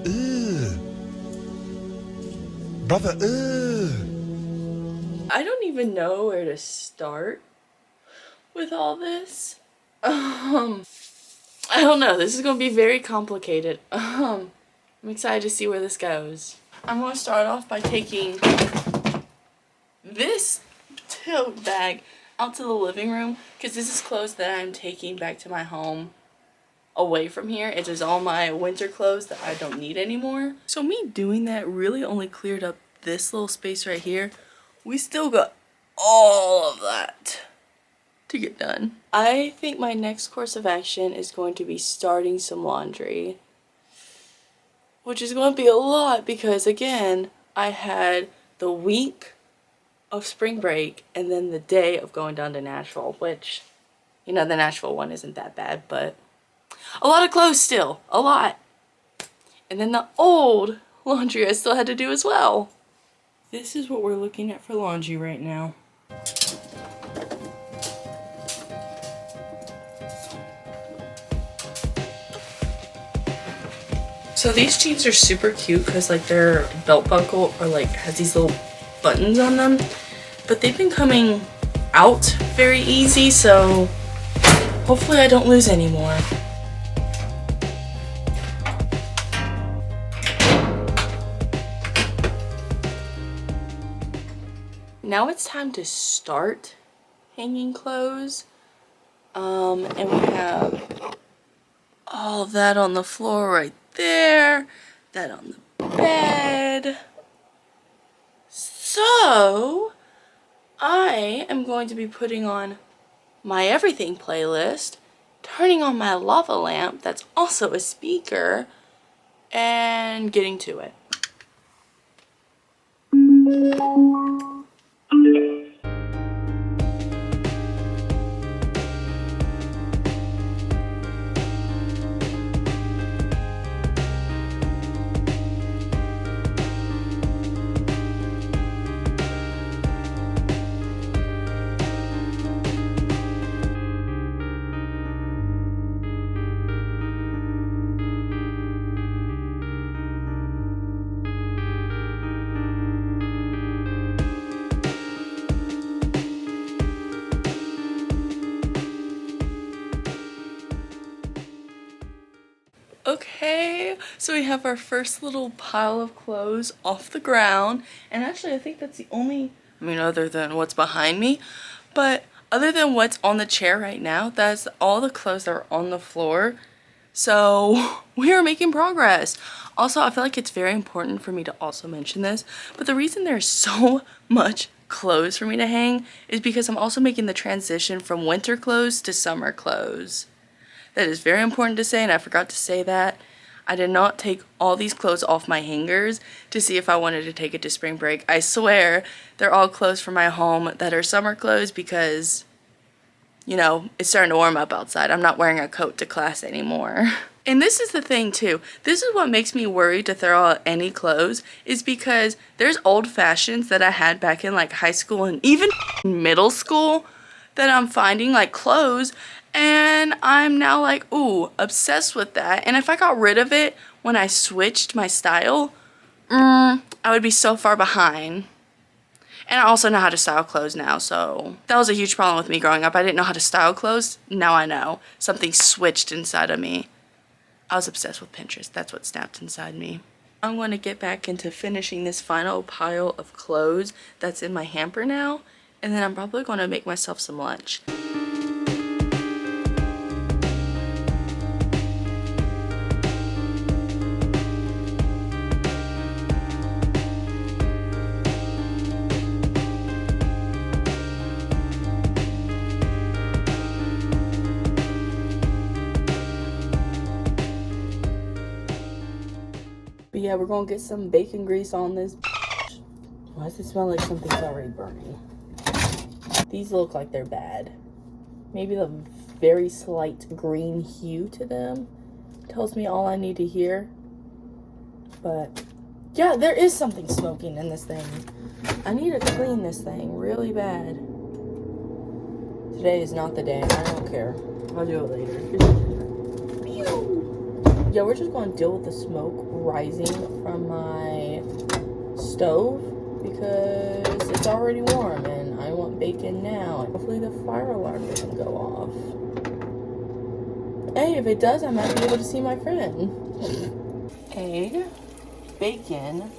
Ugh. Brother, ugh. I don't even know where to start with all this. I don't know. This is going to be very complicated. I'm excited to see where this goes. I'm going to start off by taking this tote bag out to the living room because this is clothes that I'm taking back to my home away from here. It is all my winter clothes that I don't need anymore. So me doing that really only cleared up this little space right here. We still got all of that to get done. I think my next course of action is going to be starting some laundry, which is going to be a lot because again, I had the week of spring break and then the day of going down to Nashville, which, you know, the Nashville one isn't that bad, but a lot of clothes still, a lot. And then the old laundry I still had to do as well. This is what we're looking at for laundry right now. So these jeans are super cute because like their belt buckle or like has these little buttons on them, but they've been coming out very easy, so hopefully I don't lose any more. Now it's time to start hanging clothes. And we have all of that on the floor right there, that on the bed. So I am going to be putting on my everything playlist, turning on my lava lamp that's also a speaker, and getting to it. Okay, so we have our first little pile of clothes off the ground, and actually I think that's the only, I mean other than what's behind me, but other than what's on the chair right now, that's all the clothes that are on the floor. So we are making progress. Also, I feel like it's very important for me to also mention this, but the reason there's so much clothes for me to hang is because I'm also making the transition from winter clothes to summer clothes. That is very important to say, and I forgot to say that. I did not take all these clothes off my hangers to see if I wanted to take it to spring break. I swear they're all clothes from my home that are summer clothes because, you know, it's starting to warm up outside. I'm not wearing a coat to class anymore. And this is the thing too. This is what makes me worry to throw out any clothes is because there's old fashions that I had back in like high school and even middle school that I'm finding like clothes. And I'm now like, ooh, obsessed with that. And if I got rid of it when I switched my style, I would be so far behind. And I also know how to style clothes now, so that was a huge problem with me growing up. I didn't know how to style clothes. Now I know. Something switched inside of me. I was obsessed with Pinterest. That's what snapped inside me. I'm going to get back into finishing this final pile of clothes that's in my hamper now. And then I'm probably going to make myself some lunch. But yeah, we're gonna get some bacon grease on this. Why does it smell like something's already burning? These look like they're bad. Maybe the very slight green hue to them tells me all I need to hear. But yeah, there is something smoking in this thing. I need to clean this thing really bad. Today is not the day. I don't care. I'll do it later. Yeah, we're just going to deal with the smoke rising from my stove because it's already warm and I want bacon now. Hopefully the fire alarm doesn't go off. Hey, if it does, I might be able to see my friend. Egg, bacon.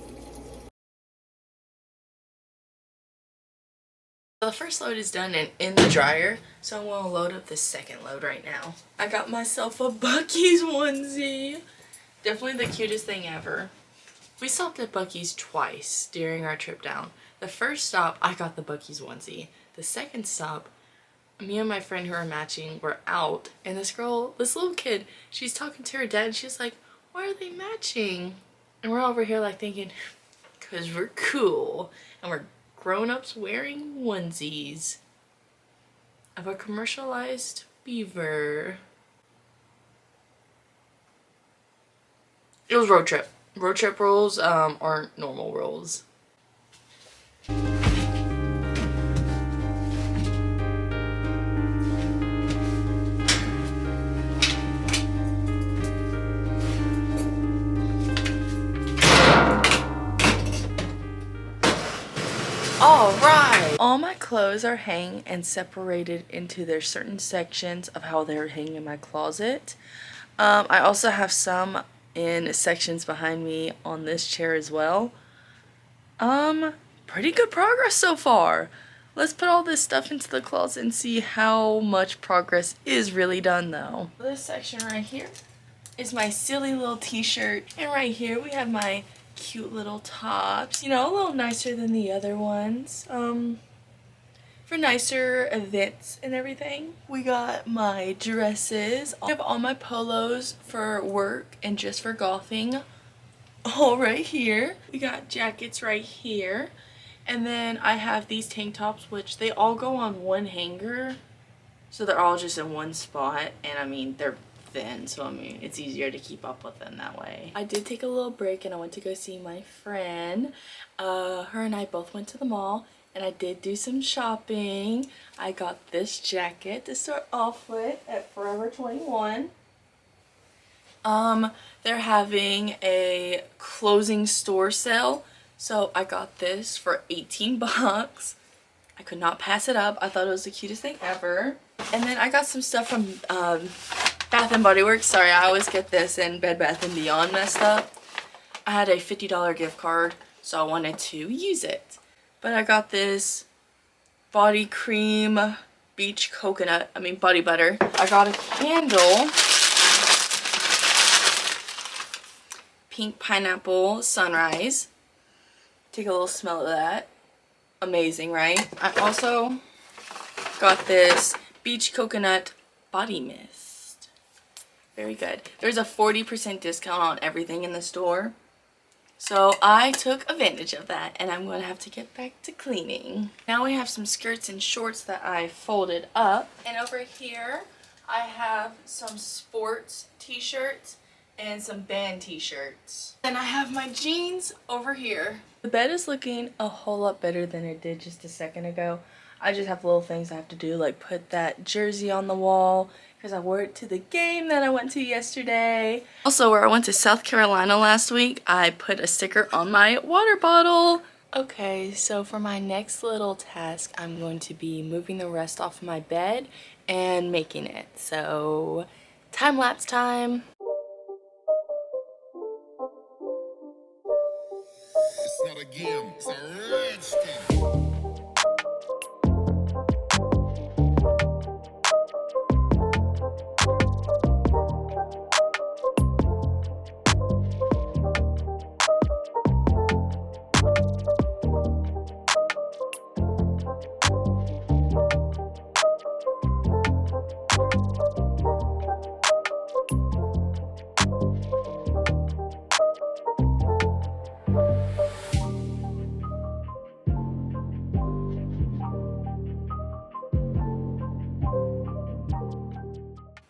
So the first load is done and in the dryer, so I'm going to load up the second load right now. I got myself a Buc-ee's onesie. Definitely the cutest thing ever. We stopped at Buc-ee's twice during our trip down. The first stop, I got the Buc-ee's onesie. The second stop, me and my friend who are matching were out, and this little kid, she's talking to her dad, and she's like, why are they matching? And we're over here like thinking, because we're cool, and we're grown-ups wearing onesies of a commercialized beaver. It was road trip. Road trip rolls aren't normal rolls. Alright! All my clothes are hanging and separated into their certain sections of how they're hanging in my closet. I also have some in sections behind me on this chair as well. Pretty good progress so far. Let's put all this stuff into the closet and see how much progress is really done though. This section right here is my silly little t-shirt, and right here we have my cute little tops. You know, a little nicer than the other ones. For nicer events and everything. We got my dresses. I have all my polos for work and just for golfing all right here. We got jackets right here. And then I have these tank tops, which they all go on one hanger. So they're all just in one spot. And I mean, they're thin, so I mean, it's easier to keep up with them that way. I did take a little break and I went to go see my friend. Her and I both went to the mall. And I did do some shopping. I got this jacket to start off with at Forever 21. They're having a closing store sale. So I got this for 18 bucks. I could not pass it up. I thought it was the cutest thing ever. And then I got some stuff from Bath & Body Works. Sorry, I always get this and Bed Bath & Beyond messed up. I had a $50 gift card, so I wanted to use it. But I got this body cream, body butter. I got a candle, pink pineapple sunrise. Take a little smell of that. Amazing, right? I also got this beach coconut body mist. Very good. There's a 40% discount on everything in the store. So I took advantage of that and I'm going to have to get back to cleaning. Now we have some skirts and shorts that I folded up. And over here I have some sports t-shirts and some band t-shirts. And I have my jeans over here. The bed is looking a whole lot better than it did just a second ago. I just have little things I have to do, like put that jersey on the wall because I wore it to the game that I went to yesterday. Also, where I went to South Carolina last week, I put a sticker on my water bottle. Okay, so for my next little task, I'm going to be moving the rest off my bed and making it. So, time-lapse time. It's not a game, it's a rich thing.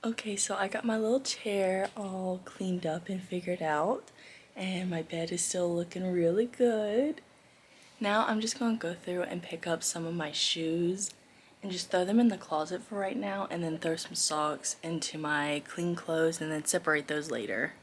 Okay, so I got my little chair all cleaned up and figured out, and my bed is still looking really good. Now I'm just going to go through and pick up some of my shoes and just throw them in the closet for right now, and then throw some socks into my clean clothes and then separate those later.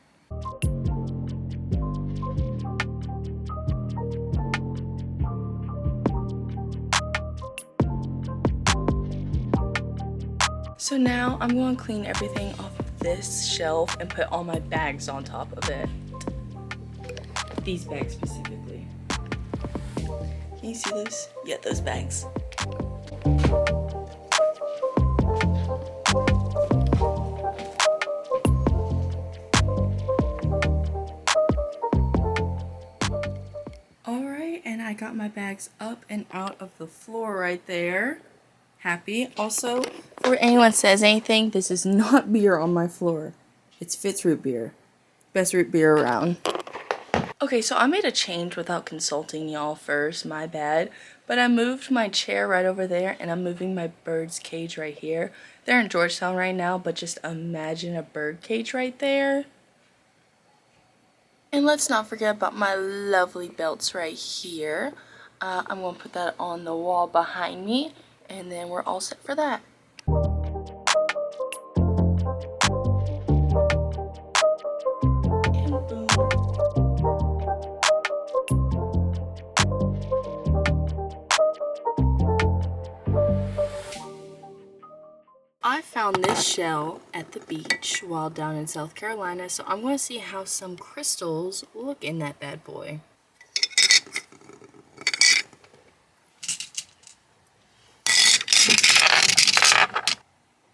So now I'm going to clean everything off of this shelf and put all my bags on top of it. These bags specifically. Can you see this? Yeah, those bags. Alright, and I got my bags up and out of the floor right there. Happy. Also, before anyone says anything, this is not beer on my floor. It's Fitz root beer. Best root beer around. Okay, so I made a change without consulting y'all first, my bad. But I moved my chair right over there, and I'm moving my bird's cage right here. They're in Georgetown right now, but just imagine a bird cage right there. And let's not forget about my lovely belts right here. I'm going to put that on the wall behind me, and then we're all set for that. And boom. I found this shell at the beach while down in South Carolina, so I'm going to see how some crystals look in that bad boy.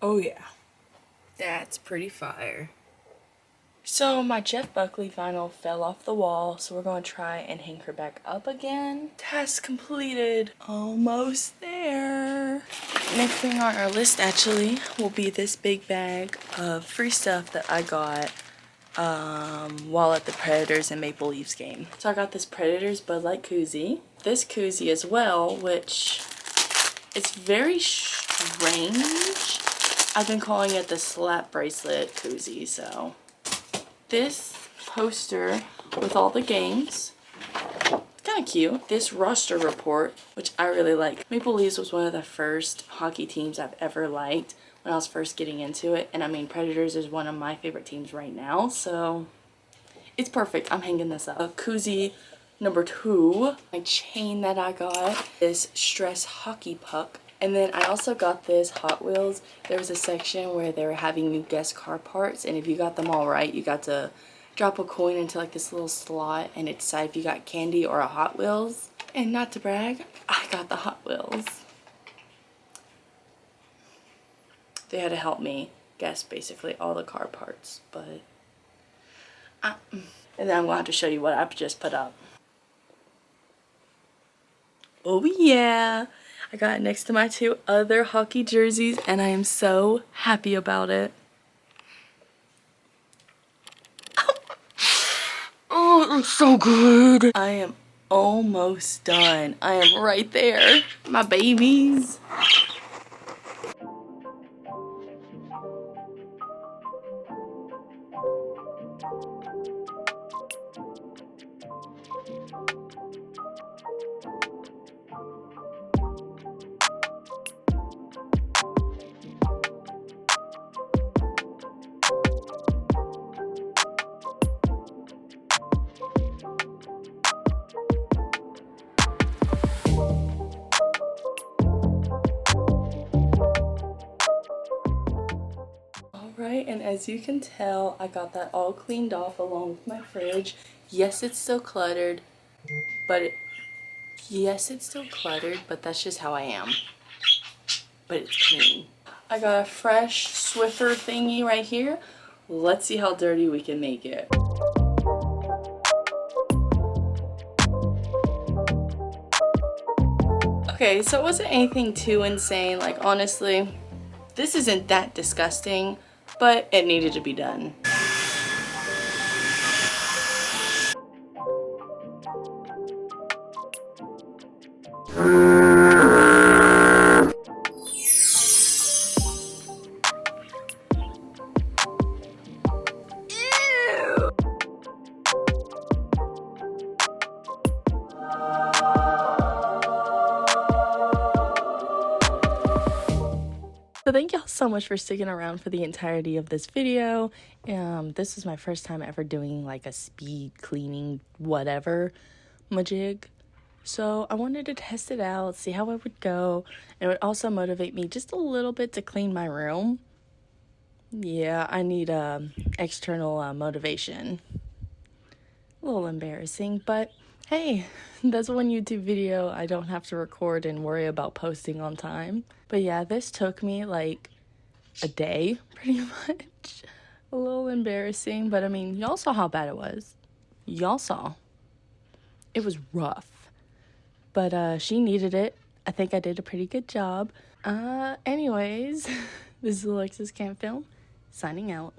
Oh yeah, that's pretty fire. So my Jeff Buckley vinyl fell off the wall, so we're going to try and hang her back up again. Task completed. Almost there. Next thing on our list actually will be this big bag of free stuff that I got while at the Predators and Maple Leafs game. So I got this Predators Bud Light koozie. This koozie as well, which is very strange. I've been calling it the slap bracelet koozie, so. This poster with all the games, it's kind of cute. This roster report, which I really like. Maple Leafs was one of the first hockey teams I've ever liked when I was first getting into it. And I mean, Predators is one of my favorite teams right now, so it's perfect. I'm hanging this up. Koozie number 2, my chain that I got, is Stress Hockey Puck. And then I also got this Hot Wheels. There was a section where they were having new guest car parts, and if you got them all right, you got to drop a coin into like this little slot and it decided if you got candy or a Hot Wheels. And not to brag, I got the Hot Wheels. They had to help me guess basically all the car parts, but and then I'm going to have to show you what I've just put up. Oh yeah! I got it next to my 2 other hockey jerseys, and I am so happy about it. Oh, it looks so good. I am almost done. I am right there. My babies. Alright, and as you can tell, I got that all cleaned off along with my fridge. Yes, it's still cluttered, but that's just how I am. But it's clean. I got a fresh Swiffer thingy right here. Let's see how dirty we can make it. Okay, so it wasn't anything too insane. Like, honestly, this isn't that disgusting, but it needed to be done. But thank y'all so much for sticking around for the entirety of this video. This is my first time ever doing like a speed cleaning whatever majig. So I wanted to test it out, see how it would go. And it would also motivate me just a little bit to clean my room. Yeah, I need external motivation. A little embarrassing, but hey, that's one YouTube video I don't have to record and worry about posting on time. But yeah, this took me like a day, pretty much. A little embarrassing, but I mean, y'all saw how bad it was. Y'all saw. It was rough. But she needed it. I think I did a pretty good job. Anyways, this is Alexis Can't Film, signing out.